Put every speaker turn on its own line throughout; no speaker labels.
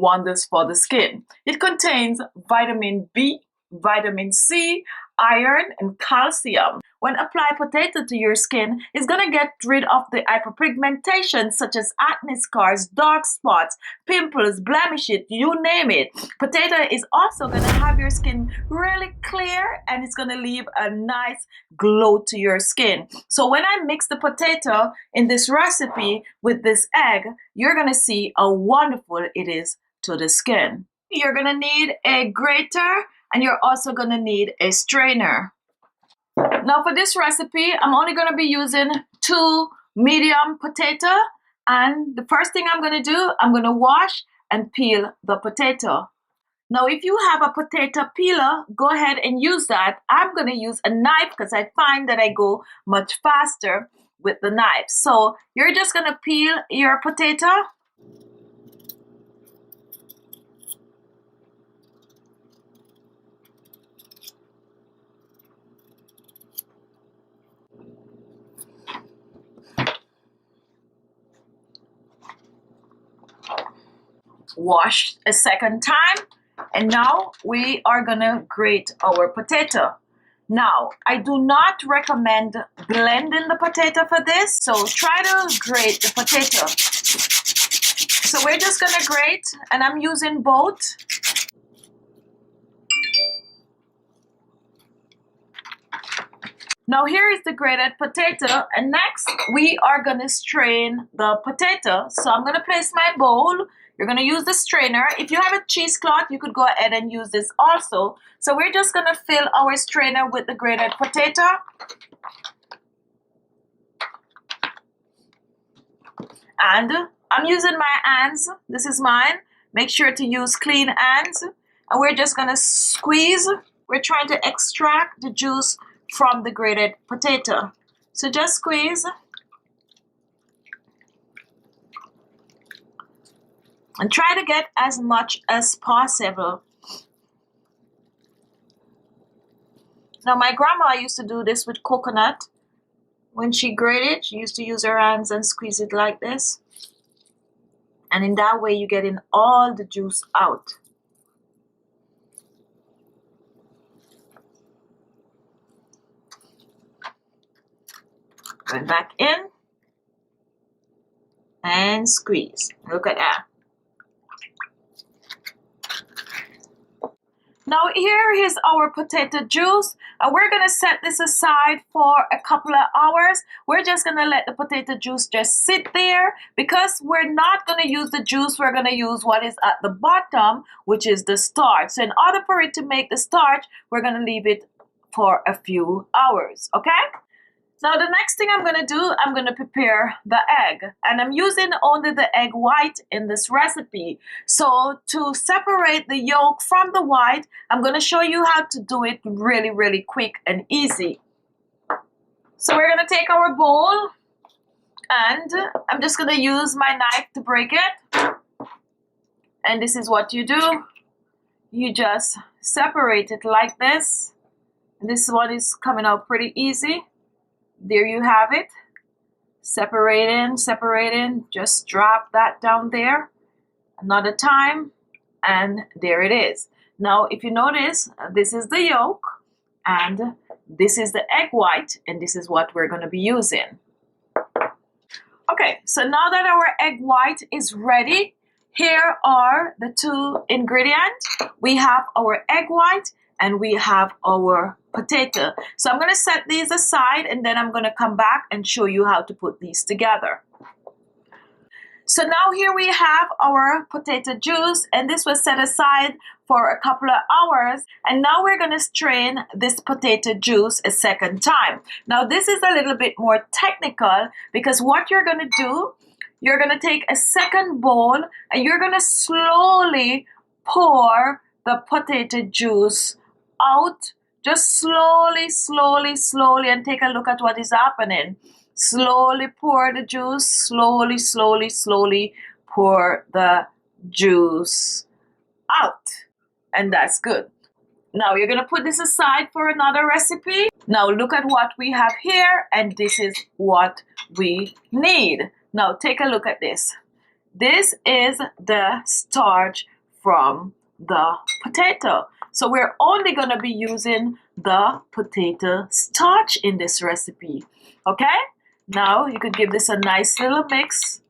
wonders for the skin. It contains vitamin B, vitamin C, iron, and calcium. When applied potato to your skin, it's going to get rid of the hyperpigmentation such as acne scars, dark spots, pimples, blemishes, you name it. Potato is also going to have your skin really clear, and it's going to leave a nice glow to your skin. So when I mix the potato in this recipe with this egg, you're going to see how wonderful it is to the skin. You're going to need a grater, and you're also going to need a strainer. Now for this recipe, I'm only going to be using 2 medium potato, and the first thing I'm going to do, I'm going to wash and peel the potato. Now if you have a potato peeler, go ahead and use that. I'm going to use a knife because I find that I go much faster with the knife. So you're just going to peel your potato. Wash a second time, and now we are gonna grate our potato. Now I do not recommend blending the potato for this, so try to grate the potato. So we're just gonna grate, and I'm using both. Now here is the grated potato, and next we are gonna strain the potato. So I'm gonna place my bowl. You're going to use the strainer. If you have a cheesecloth, you could go ahead and use this also. So we're just going to fill our strainer with the grated potato. And I'm using my hands. This is mine. Make sure to use clean hands. And we're just going to squeeze. We're trying to extract the juice from the grated potato. So just squeeze. And try to get as much as possible. Now my grandma used to do this with coconut. When she grated, she used to use her hands and squeeze it like this. And in that way you're getting all the juice out. Going back in. And squeeze. Look at that. Now here is our potato juice, and we're going to set this aside for a couple of hours. We're just going to let the potato juice just sit there. Because we're not going to use the juice, we're going to use what is at the bottom, which is the starch. So in order for it to make the starch, we're going to leave it for a few hours, okay? Now the next thing I'm going to do, I'm going to prepare the egg, and I'm using only the egg white in this recipe. So to separate the yolk from the white, I'm going to show you how to do it really quick and easy. So we're going to take our bowl, and I'm just going to use my knife to break it. And this is what you do. You just separate it like this. And this one is coming out pretty easy. There you have it. Separating. Just drop that down there. Another time. And there it is. Now, if you notice, this is the yolk. And this is the egg white. And this is what we're going to be using. Okay, so now that our egg white is ready, here are the 2 ingredients. We have our egg white and we have our potato. So I'm going to set these aside, and then I'm going to come back and show you how to put these together. So now here we have our potato juice, and this was set aside for a couple of hours, and now we're going to strain this potato juice a second time. Now this is a little bit more technical, because what you're going to do, you're going to take a second bowl and you're going to slowly pour the potato juice out. Just slowly, and take a look at what is happening. Slowly pour the juice, slowly pour the juice out. And that's good. Now you're going to put this aside for another recipe. Now look at what we have here, and this is what we need. Now take a look at this. This is the starch from the potato. So we're only going to be using the potato starch in this recipe. Okay? Now you could give this a nice little mix.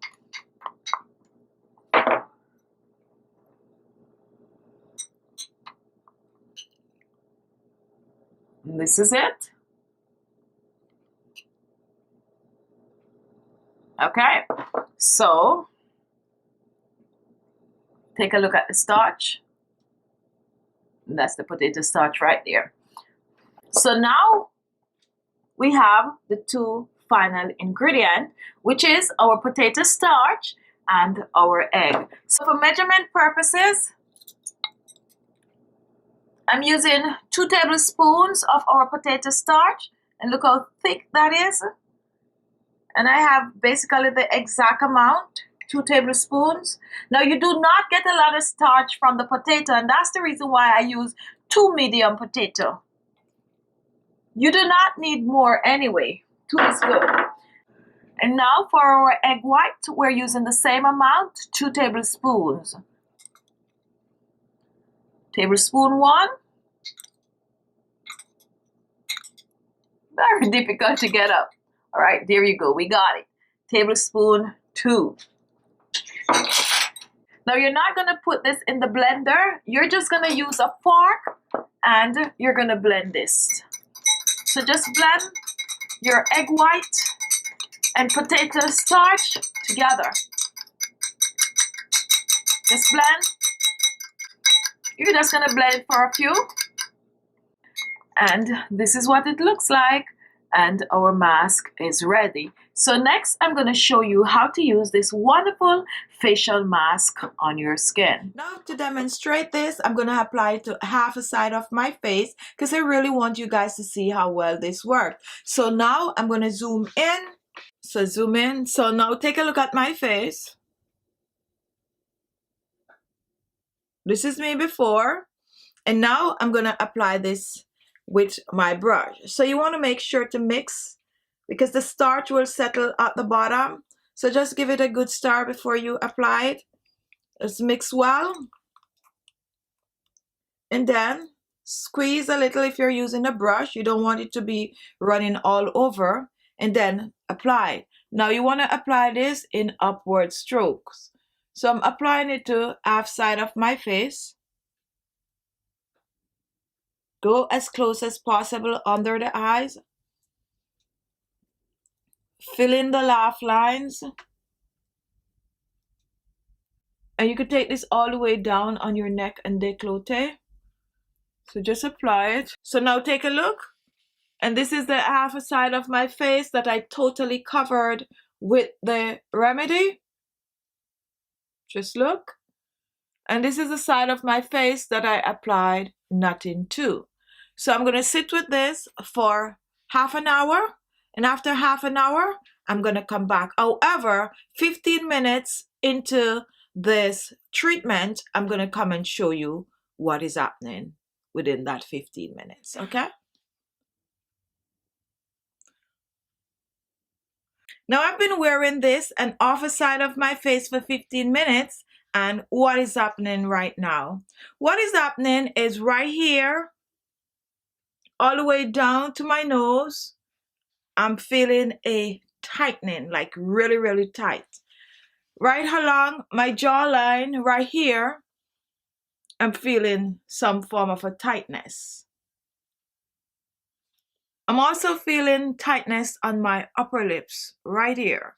And this is it. Okay, so take a look at the starch. And that's the potato starch right there. So now we have the two final ingredient, which is our potato starch and our egg. So for measurement purposes, I'm using 2 tablespoons of our potato starch, and look how thick that is. And I have basically the exact amount, 2 tablespoons. Now you do not get a lot of starch from the potato, and that's the reason why I use 2 medium potato. You do not need more anyway. 2 is good. And now for our egg white, we're using the same amount, 2 tablespoons. Tablespoon 1. Very difficult to get up. All right, there you go. We got it. Tablespoon 2. Now you're not going to put this in the blender. You're just going to use a fork and you're going to blend this. So just blend your egg white and potato starch together. Just blend. You're just going to blend it for a few. And this is what it looks like. And our mask is ready. So next I'm going to show you how to use this wonderful facial mask on your skin.
Now to demonstrate this, I'm going to apply it to half a side of my face because I really want you guys to see how well this worked. So now I'm going to zoom in. So zoom in. So now take a look at my face. This is me before. And now I'm going to apply this with my brush. So you want to make sure to mix because the starch will settle at the bottom. So just give it a good stir before you apply it. Just mix well. And then squeeze a little if you're using a brush. You don't want it to be running all over. And then apply. Now you want to apply this in upward strokes. So I'm applying it to half side of my face. Go as close as possible under the eyes. Fill in the laugh lines. And you could take this all the way down on your neck and décolleté. So just apply it. So now take a look. And this is the half a side of my face that I totally covered with the remedy. Just look. And this is the side of my face that I applied nothing to. So I'm going to sit with this for half an hour. And after half an hour, I'm going to come back. However, 15 minutes into this treatment, I'm going to come and show you what is happening within that 15 minutes. Okay? Now I've been wearing this and off a side of my face for 15 minutes. And what is happening right now? What is happening is right here, all the way down to my nose, I'm feeling a tightening, like really, really tight. Right along my jawline, right here, I'm feeling some form of a tightness. I'm also feeling tightness on my upper lips, right here.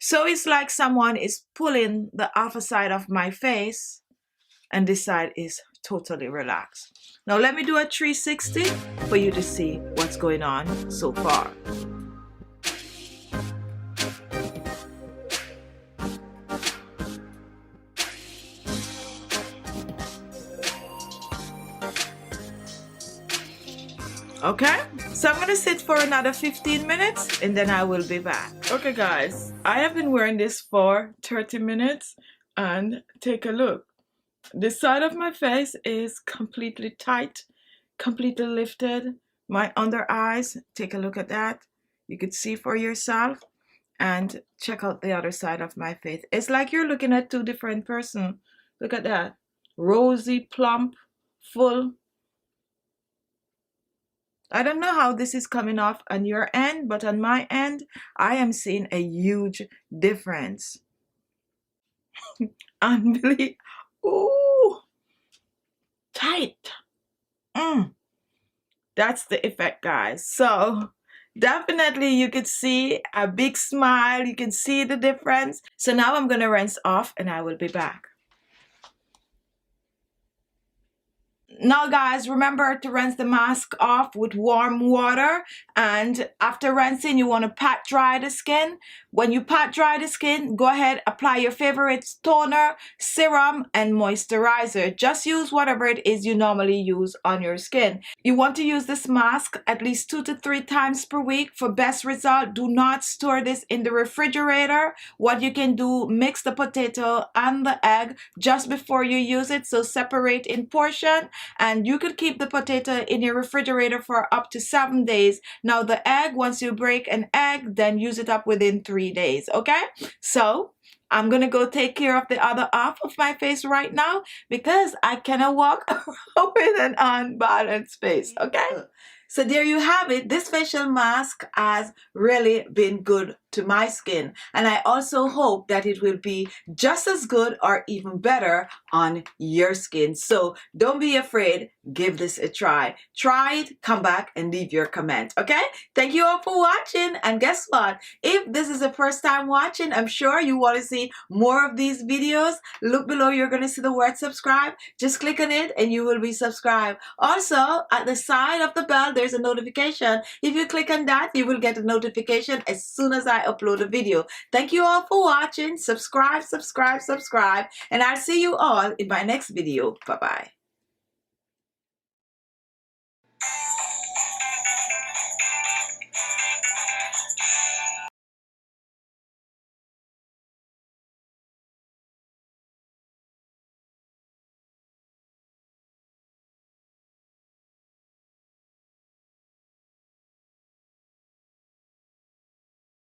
So it's like someone is pulling the upper side of my face, and this side is totally relaxed. Now let me do a 360 for you to see what's going on so far. Okay, so I'm gonna sit for another 15 minutes and then I will be back. Okay guys, I have been wearing this for 30 minutes and take a look. This side of my face is completely tight, completely lifted. My under eyes, take a look at that. You could see for yourself and check out the other side of my face. It's like you're looking at two different persons. Look at that. rosy, plump, full. I don't know how this is coming off on your end, but on my end, I am seeing a huge difference. Unbelievable. Ooh, tight. That's the effect, guys. So definitely you could see a big smile. You can see the difference. So now I'm going to rinse off and I will be back. Now guys, remember to rinse the mask off with warm water, and after rinsing you want to pat dry the skin. When you pat dry the skin, go ahead, apply your favorite toner, serum and moisturizer. Just use whatever it is you normally use on your skin. You want to use this mask at least 2 to 3 times per week for best result. Do not store this in the refrigerator. What you can do, mix the potato and the egg just before you use it, so separate in portion. And you could keep the potato in your refrigerator for up to 7 days. Now the egg, once you break an egg, then use it up within 3 days. Okay, so I'm gonna go take care of the other half of my face right now because I cannot walk around with an unbalanced face. Okay, so there you have it. This facial mask has really been good to my skin, and I also hope that it will be just as good or even better on your skin. So don't be afraid, give this a try. Try it, come back and leave your comment. Okay, thank you all for watching, and guess what, if this is the first time watching, I'm sure you want to see more of these videos. Look below, you're going to see the word subscribe. Just click on it and you will be subscribed. Also at the side of the bell there's a notification. If you click on that, you will get a notification as soon as I upload a video. Thank you all for watching. Subscribe, subscribe, subscribe, and I'll see you all in my next video. Bye bye.